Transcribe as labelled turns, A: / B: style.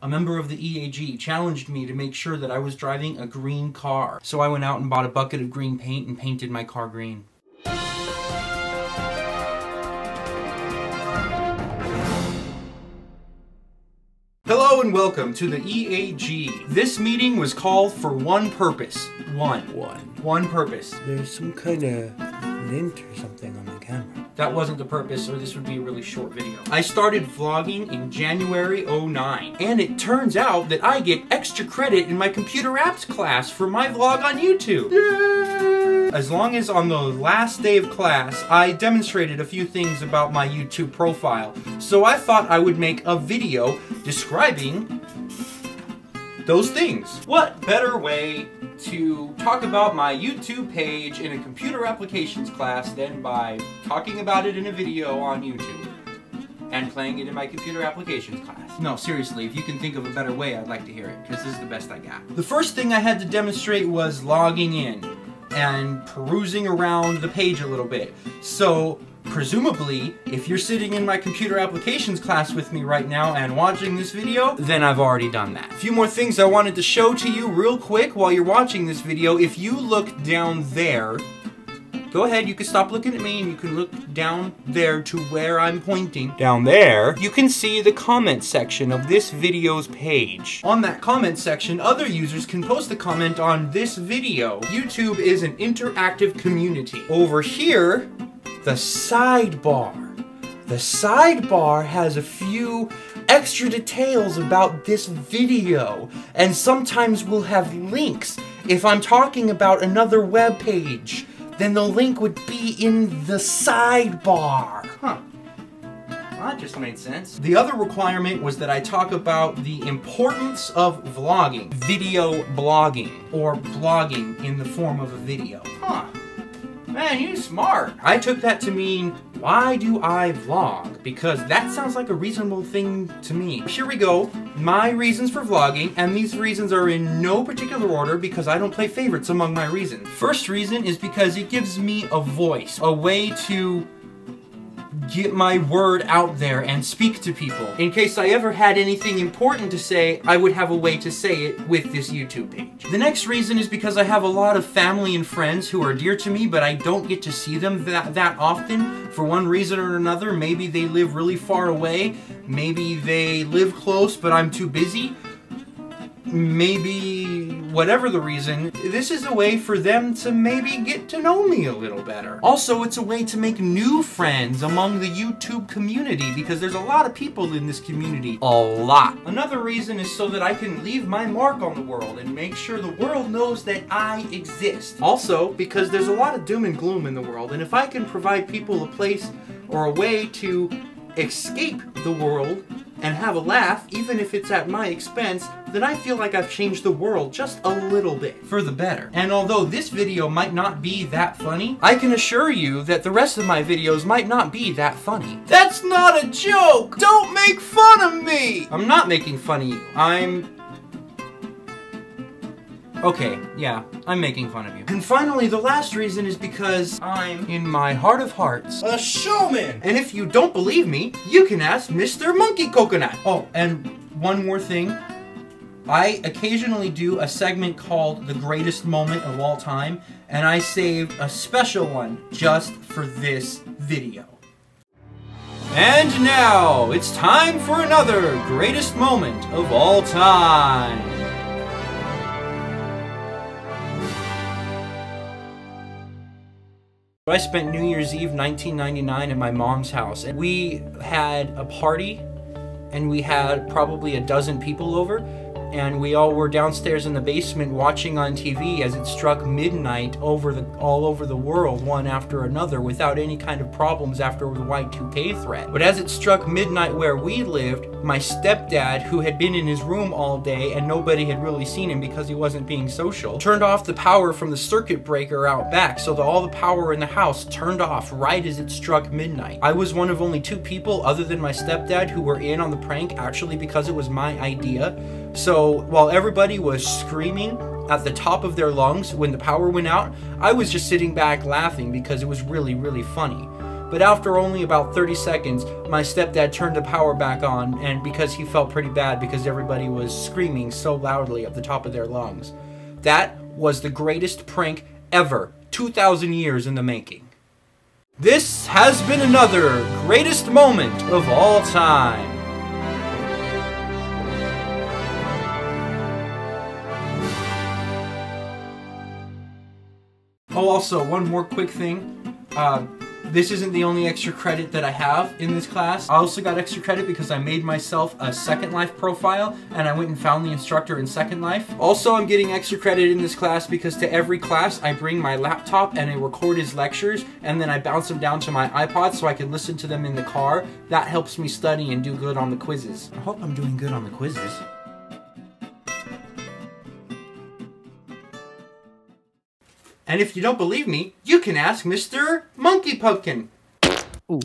A: a member of the EAG challenged me to make sure that I was driving a green car. So I went out and bought a bucket of green paint and painted my car green. Hello and welcome to the EAG. This meeting was called for one purpose. One purpose.
B: There's some kind of lint or something on the camera.
A: That wasn't the purpose, or this would be a really short video. I started vlogging in January '09, and it turns out that I get extra credit in my computer apps class for my vlog on YouTube. Yay! As long as on the last day of class, I demonstrated a few things about my YouTube profile, so I thought I would make a video describing those things. What better way to talk about my YouTube page in a computer applications class than by talking about it in a video on YouTube and playing it in my computer applications class? No, seriously, if you can think of a better way, I'd like to hear it, because this is the best I got. The first thing I had to demonstrate was logging in and perusing around the page a little bit. So, presumably, if you're sitting in my computer applications class with me right now and watching this video, then I've already done that. A few more things I wanted to show to you real quick while you're watching this video. If you look down there, go ahead, you can stop looking at me and you can look down there to where I'm pointing. Down there, you can see the comment section of this video's page. On that comment section, other users can post a comment on this video. YouTube is an interactive community. Over here, the sidebar. The sidebar has a few extra details about this video, and sometimes we'll have links. If I'm talking about another web page, then the link would be in the sidebar. Huh. Well, that just made sense. The other requirement was that I talk about the importance of vlogging, video blogging, or blogging in the form of a video. Huh. Man, you're smart. I took that to mean, why do I vlog? Because that sounds like a reasonable thing to me. Here we go, my reasons for vlogging, and these reasons are in no particular order because I don't play favorites among my reasons. First reason is because it gives me a voice, a way to get my word out there and speak to people. In case I ever had anything important to say, I would have a way to say it with this YouTube page. The next reason is because I have a lot of family and friends who are dear to me, but I don't get to see them that often for one reason or another. Maybe they live really far away, maybe they live close but I'm too busy. Maybe, whatever the reason, this is a way for them to maybe get to know me a little better. Also, it's a way to make new friends among the YouTube community because there's a lot of people in this community. A lot. Another reason is so that I can leave my mark on the world and make sure the world knows that I exist. Also, because there's a lot of doom and gloom in the world, and if I can provide people a place or a way to escape the world and have a laugh, even if it's at my expense, then I feel like I've changed the world just a little bit for the better. And although this video might not be that funny, I can assure you that the rest of my videos might not be that funny. That's not a joke! Don't make fun of me! I'm not making fun of you. Okay, yeah, I'm making fun of you. And finally, the last reason is because I'm, in my heart of hearts, a showman! And if you don't believe me, you can ask Mr. Monkey Coconut. Oh, and one more thing. I occasionally do a segment called The Greatest Moment of All Time, and I saved a special one just for this video. And now, it's time for another greatest moment of all time. I spent New Year's Eve 1999 at my mom's house, and we had a party, and we had probably a dozen people over, and we all were downstairs in the basement watching on TV as it struck midnight all over the world, one after another, without any kind of problems after the Y2K threat. But as it struck midnight where we lived, my stepdad, who had been in his room all day and nobody had really seen him because he wasn't being social, turned off the power from the circuit breaker out back so that all the power in the house turned off right as it struck midnight. I was one of only 2 people other than my stepdad who were in on the prank, actually because it was my idea. So while everybody was screaming at the top of their lungs when the power went out, I was just sitting back laughing because it was really, really funny. but after only about 30 seconds, my stepdad turned the power back on, and because he felt pretty bad because everybody was screaming so loudly at the top of their lungs. That was the greatest prank ever, 2,000 years in the making. This has been another greatest moment of all time. Oh, also, one more quick thing. This isn't the only extra credit that I have in this class. I also got extra credit because I made myself a Second Life profile and I went and found the instructor in Second Life. Also, I'm getting extra credit in this class because to every class I bring my laptop and I record his lectures and then I bounce them down to my iPod so I can listen to them in the car. That helps me study and do good on the quizzes. I hope I'm doing good on the quizzes. And if you don't believe me, you can ask Mr. Monkey Pumpkin.
C: Ooh.